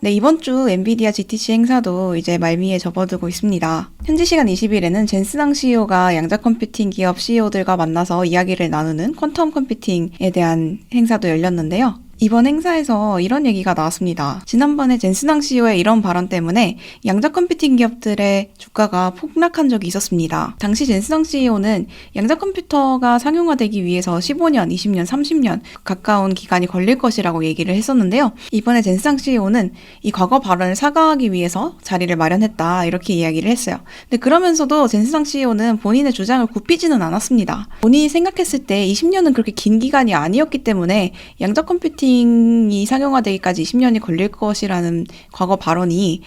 네, 이번 주 엔비디아 GTC 행사도 이제 말미에 접어들고 있습니다. 현지 시간 20일에는 젠슨항 CEO가 양자 컴퓨팅 기업 CEO들과 만나서 이야기를 나누는 퀀텀 컴퓨팅에 대한 행사도 열렸는데요. 이번 행사에서 이런 얘기가 나왔습니다. 지난번에 젠슨항 CEO의 이런 발언 때문에 양자 컴퓨팅 기업들의 주가가 폭락한 적이 있었습니다. 당시 젠슨항 CEO는 양자 컴퓨터가 상용화되기 위해서 15년, 20년, 30년 가까운 기간이 걸릴 것이라고 얘기를 했었는데요. 이번에 젠슨항 CEO는 이 과거 발언을 사과하기 위해서 자리를 마련했다, 이렇게 이야기를 했어요. 근데 그러면서도 젠슨항 CEO는 본인의 주장을 굽히지는 않았습니다. 본인이 생각했을 때 20년은 그렇게 긴 기간이 아니었기 때문에 양자 컴퓨팅이 상용화되기까지 20년이 걸릴 것이라는 과거 발언이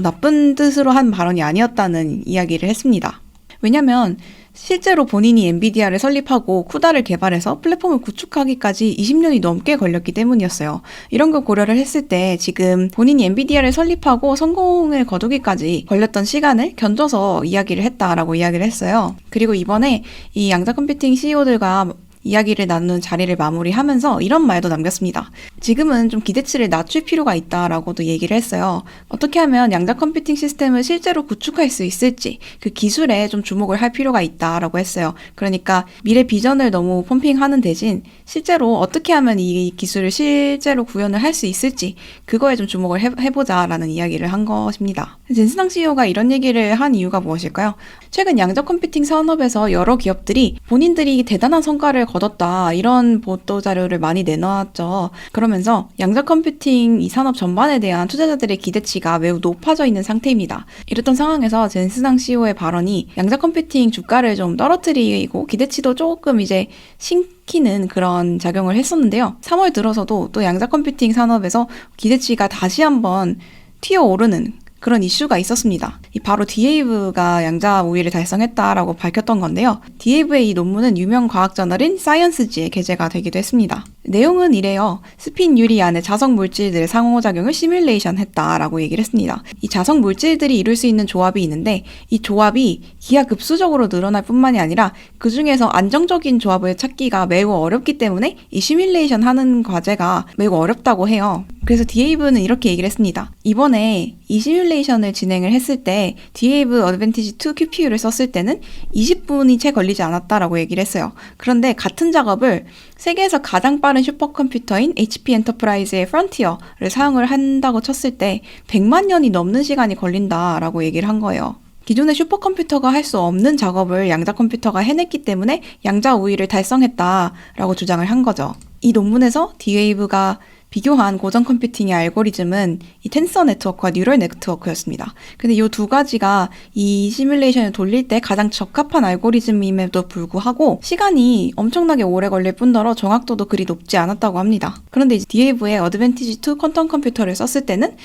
나쁜 뜻으로 한 발언이 아니었다는 이야기를 했습니다. 왜냐하면 실제로 본인이 엔비디아를 설립하고 쿠다를 개발해서 플랫폼을 구축하기까지 20년이 넘게 걸렸기 때문이었어요. 이런 걸 고려를 했을 때 지금 본인이 엔비디아를 설립하고 성공을 거두기까지 걸렸던 시간을 견줘서 이야기를 했다라고 이야기를 했어요. 그리고 이번에 이 양자 컴퓨팅 CEO들과 이야기를 나누는 자리를 마무리하면서 이런 말도 남겼습니다. 지금은 좀 기대치를 낮출 필요가 있다라고도 얘기를 했어요. 어떻게 하면 양자 컴퓨팅 시스템을 실제로 구축할 수 있을지 그 기술에 좀 주목을 할 필요가 있다라고 했어요. 그러니까 미래 비전을 너무 펌핑하는 대신 실제로 어떻게 하면 이 기술을 실제로 구현을 할 수 있을지 그거에 좀 주목을 해보자라는 이야기를 한 것입니다. 젠슨항 CEO가 이런 얘기를 한 이유가 무엇일까요? 최근 양자 컴퓨팅 산업에서 여러 기업들이 본인들이 대단한 성과를 거뒀다, 이런 보도 자료를 많이 내놓았죠. 그러면서 양자 컴퓨팅 이 산업 전반에 대한 투자자들의 기대치가 매우 높아져 있는 상태입니다. 이랬던 상황에서 젠슨항 CEO의 발언이 양자 컴퓨팅 주가를 좀 떨어뜨리고 기대치도 조금 이제 신키는 그런 작용을 했었는데요. 3월 들어서도 또 양자 컴퓨팅 산업에서 기대치가 다시 한번 튀어오르는 그런 이슈가 있었습니다. 바로 디에이브가 양자 우위를 달성했다라고 밝혔던 건데요. 디에이브의 이 논문은 유명 과학 저널인 사이언스지에 게재가 되기도 했습니다. 내용은 이래요. 스핀 유리 안에 자석 물질들의 상호작용을 시뮬레이션 했다라고 얘기를 했습니다. 이 자석 물질들이 이룰 수 있는 조합이 있는데 이 조합이 기하급수적으로 늘어날 뿐만이 아니라 그 중에서 안정적인 조합을 찾기가 매우 어렵기 때문에 이 시뮬레이션 하는 과제가 매우 어렵다고 해요. 그래서 디에이브는 이렇게 얘기를 했습니다. 이번에 이 시뮬레이션을 진행을 했을 때 디에이브 어드밴티지 2 QPU를 썼을 때는 20분이 채 걸리지 않았다라고 얘기를 했어요. 그런데 같은 작업을 세계에서 가장 빠른 슈퍼컴퓨터인 HP 엔터프라이즈의 프론티어를 사용을 한다고 쳤을 때 100만 년이 넘는 시간이 걸린다라고 얘기를 한 거예요. 기존의 슈퍼컴퓨터가 할 수 없는 작업을 양자 컴퓨터가 해냈기 때문에 양자 우위를 달성했다라고 주장을 한 거죠. 이 논문에서 디웨이브가 비교한 고전 컴퓨팅의 알고리즘은 이 텐서 네트워크와 뉴럴 네트워크였습니다. 근데 이 두 가지가 이 시뮬레이션을 돌릴 때 가장 적합한 알고리즘임에도 불구하고 시간이 엄청나게 오래 걸릴 뿐더러 정확도도 그리 높지 않았다고 합니다. 그런데 이제 디에이브의 어드밴티지 2 퀀텀 컴퓨터를 썼을 때는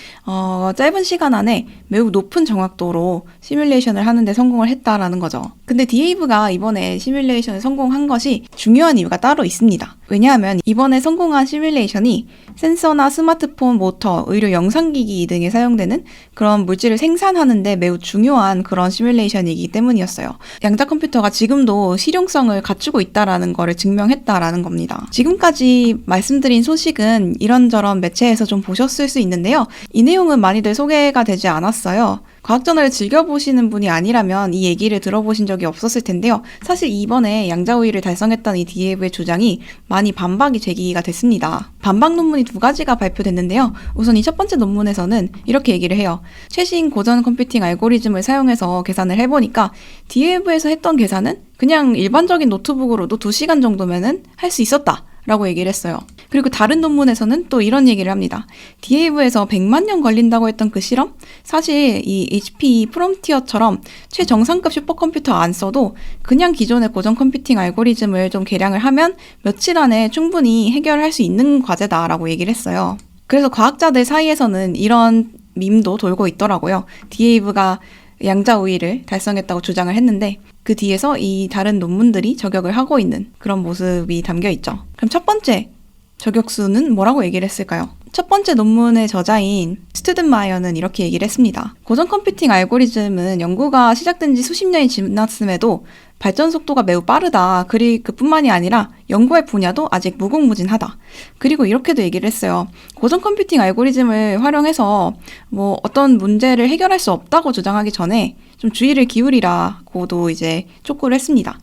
짧은 시간 안에 매우 높은 정확도로 시뮬레이션을 하는데 성공을 했다라는 거죠. 근데 디에이브가 이번에 시뮬레이션에 성공한 것이 중요한 이유가 따로 있습니다. 왜냐하면 이번에 성공한 시뮬레이션이 센서나 스마트폰, 모터, 의료 영상기기 등에 사용되는 그런 물질을 생산하는데 매우 중요한 그런 시뮬레이션이기 때문이었어요. 양자 컴퓨터가 지금도 실용성을 갖추고 있다라는 거를 증명했다라는 겁니다. 지금까지 말씀드린 소식은 이런저런 매체에서 좀 보셨을 수 있는데요. 이 내용은 많이들 소개가 되지 않았어요. 과학저널을 즐겨보시는 분이 아니라면 이 얘기를 들어보신 적이 없었을 텐데요. 사실 이번에 양자 우위를 달성했다는 이 디에이브의 주장이 많이 반박이 제기가 됐습니다. 반박 논문이 두 가지가 발표됐는데요. 우선 이 첫 번째 논문에서는 이렇게 얘기를 해요. 최신 고전 컴퓨팅 알고리즘을 사용해서 계산을 해보니까 디에이브에서 했던 계산은 그냥 일반적인 노트북으로도 2시간 정도면은 할 수 있었다 라고 얘기를 했어요. 그리고 다른 논문에서는 또 이런 얘기를 합니다. 디에이브에서 100만 년 걸린다고 했던 그 실험? 사실 이 HP 프롬티어처럼 최정상급 슈퍼컴퓨터 안 써도 그냥 기존의 고전 컴퓨팅 알고리즘을 좀 개량을 하면 며칠 안에 충분히 해결할 수 있는 과제다라고 얘기를 했어요. 그래서 과학자들 사이에서는 이런 밈도 돌고 있더라고요. 디에이브가 양자 우위를 달성했다고 주장을 했는데 그 뒤에서 이 다른 논문들이 저격을 하고 있는 그런 모습이 담겨 있죠. 그럼 첫 번째 저격수는 뭐라고 얘기를 했을까요? 첫 번째 논문의 저자인 스튜든마이어는 이렇게 얘기를 했습니다. 고전 컴퓨팅 알고리즘은 연구가 시작된 지 수십 년이 지났음에도 발전 속도가 매우 빠르다. 그뿐만이 아니라 연구할 분야도 아직 무궁무진하다. 그리고 이렇게도 얘기를 했어요. 고전 컴퓨팅 알고리즘을 활용해서 뭐 어떤 문제를 해결할 수 없다고 주장하기 전에 좀 주의를 기울이라고도 이제 촉구를 했습니다.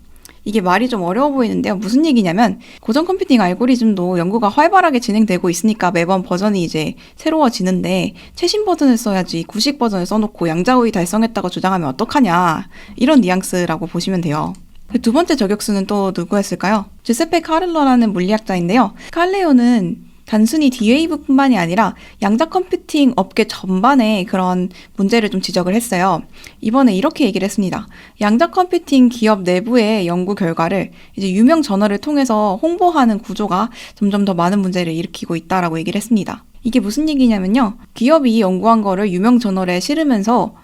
이게 말이 좀 어려워 보이는데요. 무슨 얘기냐면 고전 컴퓨팅 알고리즘도 연구가 활발하게 진행되고 있으니까 매번 버전이 이제 새로워지는데 최신 버전을 써야지 구식 버전을 써놓고 양자우위 달성했다고 주장하면 어떡하냐. 이런 뉘앙스라고 보시면 돼요. 두 번째 저격수는 또 누구였을까요? 주세페 카를로라는 물리학자인데요. 칼레오는 단순히 D-Wave뿐만이 아니라 양자 컴퓨팅 업계 전반에 그런 문제를 좀 지적을 했어요. 이번에 이렇게 얘기를 했습니다. 양자 컴퓨팅 기업 내부의 연구 결과를 이제 유명 저널을 통해서 홍보하는 구조가 점점 더 많은 문제를 일으키고 있다라고 얘기를 했습니다. 이게 무슨 얘기냐면요. 기업이 연구한 거를 유명 저널에 실으면서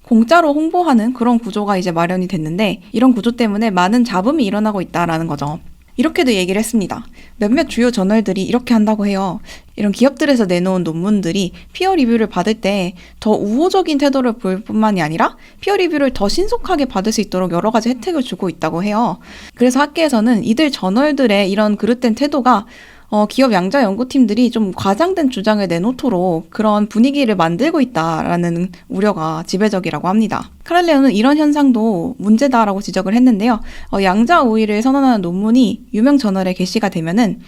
공짜로 홍보하는 그런 구조가 이제 마련이 됐는데 이런 구조 때문에 많은 잡음이 일어나고 있다라는 거죠. 이렇게도 얘기를 했습니다. 몇몇 주요 저널들이 이렇게 한다고 해요. 이런 기업들에서 내놓은 논문들이 피어 리뷰를 받을 때 더 우호적인 태도를 보일 뿐만이 아니라 피어 리뷰를 더 신속하게 받을 수 있도록 여러 가지 혜택을 주고 있다고 해요. 그래서 학계에서는 이들 저널들의 이런 그릇된 태도가 기업 양자 연구팀들이 좀 과장된 주장을 내놓도록 그런 분위기를 만들고 있다라는 우려가 지배적이라고 합니다. 카를레오는 이런 현상도 문제다라고 지적을 했는데요. 양자 우위를 선언하는 논문이 유명 저널에 게시가 되면은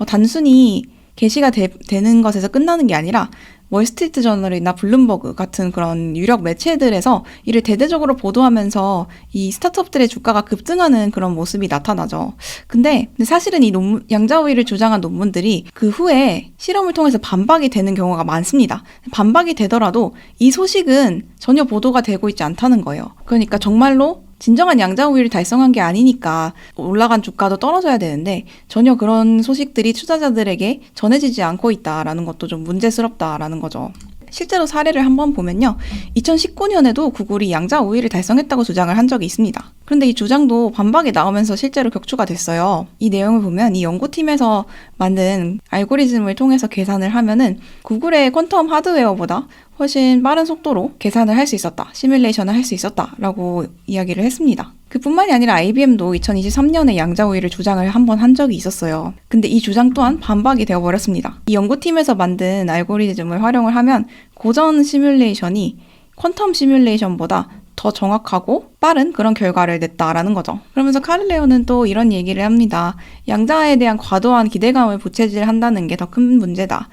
단순히 게시가 되는 것에서 끝나는 게 아니라 월스트리트 저널이나 블룸버그 같은 그런 유력 매체들에서 이를 대대적으로 보도하면서 이 스타트업들의 주가가 급등하는 그런 모습이 나타나죠. 근데 사실은 이 양자우위를 주장한 논문들이 그 후에 실험을 통해서 반박이 되는 경우가 많습니다. 반박이 되더라도 이 소식은 전혀 보도가 되고 있지 않다는 거예요. 그러니까 정말로 진정한 양자우위를 달성한 게 아니니까 올라간 주가도 떨어져야 되는데 전혀 그런 소식들이 투자자들에게 전해지지 않고 있다라는 것도 좀 문제스럽다라는 거죠. 실제로 사례를 한번 보면요. 2019년에도 구글이 양자우위를 달성했다고 주장을 한 적이 있습니다. 그런데 이 주장도 반박이 나오면서 실제로 격추가 됐어요. 이 내용을 보면 이 연구팀에서 만든 알고리즘을 통해서 계산을 하면은 구글의 퀀텀 하드웨어보다 훨씬 빠른 속도로 계산을 할 수 있었다. 시뮬레이션을 할 수 있었다라고 이야기를 했습니다. 그뿐만이 아니라 IBM도 2023년에 양자우위를 주장을 한번 한 적이 있었어요. 근데 이 주장 또한 반박이 되어버렸습니다. 이 연구팀에서 만든 알고리즘을 활용을 하면 고전 시뮬레이션이 퀀텀 시뮬레이션보다 더 정확하고 빠른 그런 결과를 냈다라는 거죠. 그러면서 카를레오는 또 이런 얘기를 합니다. 양자에 대한 과도한 기대감을 부채질한다는 게 더 큰 문제다.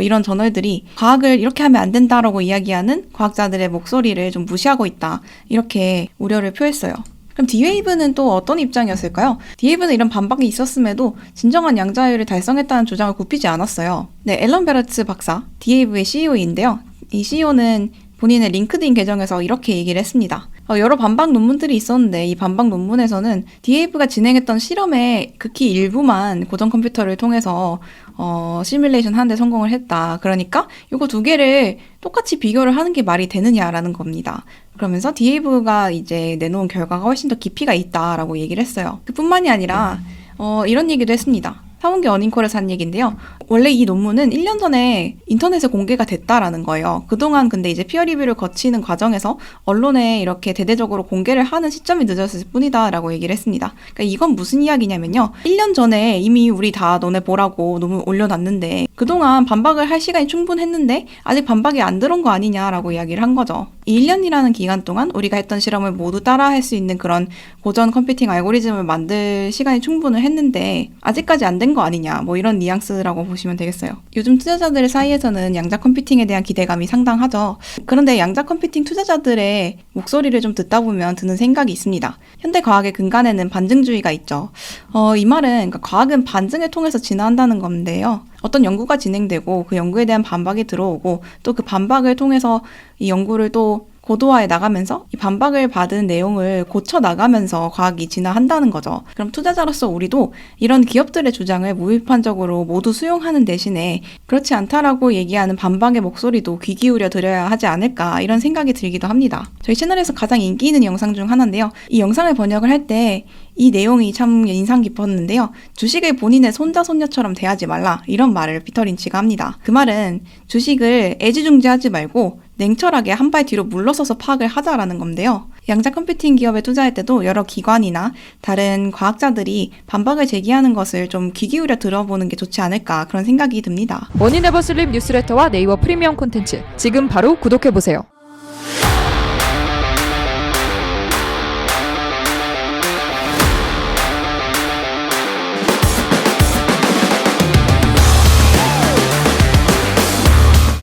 이런 저널들이 과학을 이렇게 하면 안 된다라고 이야기하는 과학자들의 목소리를 좀 무시하고 있다. 이렇게 우려를 표했어요. 그럼 D-Wave는 또 어떤 입장이었을까요? D-Wave는 이런 반박이 있었음에도 진정한 양자율을 달성했다는 주장을 굽히지 않았어요. 네, 앨런 베러츠 박사, D-Wave의 CEO인데요. 이 CEO는 본인의 링크드인 계정에서 이렇게 얘기를 했습니다. 여러 반박 논문들이 있었는데 이 반박 논문에서는 D-Wave가 진행했던 실험의 극히 일부만 고전 컴퓨터를 통해서 시뮬레이션 하는데 성공을 했다. 그러니까 이거 두 개를 똑같이 비교를 하는 게 말이 되느냐라는 겁니다. 그러면서 D-Wave가 이제 내놓은 결과가 훨씬 더 깊이가 있다라고 얘기를 했어요. 그뿐만이 아니라 이런 얘기도 했습니다. 사문계 어닝콜에서 한 얘기인데요. 원래 이 논문은 1년 전에 인터넷에 공개가 됐다라는 거예요. 그동안 근데 이제 피어 리뷰를 거치는 과정에서 언론에 이렇게 대대적으로 공개를 하는 시점이 늦었을 뿐이다라고 얘기를 했습니다. 그러니까 이건 무슨 이야기냐면요. 1년 전에 이미 우리 다 너네 보라고 논문 올려놨는데 그동안 반박을 할 시간이 충분했는데 아직 반박이 안 들어온 거 아니냐라고 이야기를 한 거죠. 이 1년이라는 기간 동안 우리가 했던 실험을 모두 따라 할 수 있는 그런 고전 컴퓨팅 알고리즘을 만들 시간이 충분을 했는데 아직까지 안 된 거 아니냐 뭐 이런 뉘앙스라고 보시면 되겠어요. 요즘 투자자들 사이에서는 양자 컴퓨팅에 대한 기대감이 상당하죠. 그런데 양자 컴퓨팅 투자자들의 목소리를 좀 듣다 보면 드는 생각이 있습니다. 현대 과학의 근간에는 반증주의가 있죠. 이 말은 그러니까 과학은 반증을 통해서 진화한다는 건데요. 어떤 연구가 진행되고 그 연구에 대한 반박이 들어오고 또 그 반박을 통해서 이 연구를 또 고도화해 나가면서 이 반박을 받은 내용을 고쳐 나가면서 과학이 진화한다는 거죠. 그럼 투자자로서 우리도 이런 기업들의 주장을 무비판적으로 모두 수용하는 대신에 그렇지 않다라고 얘기하는 반박의 목소리도 귀 기울여 드려야 하지 않을까 이런 생각이 들기도 합니다. 저희 채널에서 가장 인기 있는 영상 중 하나인데요. 이 영상을 번역을 할 때 이 내용이 참 인상 깊었는데요. 주식을 본인의 손자 손녀처럼 대하지 말라 이런 말을 피터 린치가 합니다. 그 말은 주식을 애지중지하지 말고 냉철하게 한 발 뒤로 물러서서 파악을 하자라는 건데요. 양자 컴퓨팅 기업에 투자할 때도 여러 기관이나 다른 과학자들이 반박을 제기하는 것을 좀 귀 기울여 들어보는 게 좋지 않을까 그런 생각이 듭니다. 머니네버슬립 뉴스레터와 네이버 프리미엄 콘텐츠 지금 바로 구독해보세요.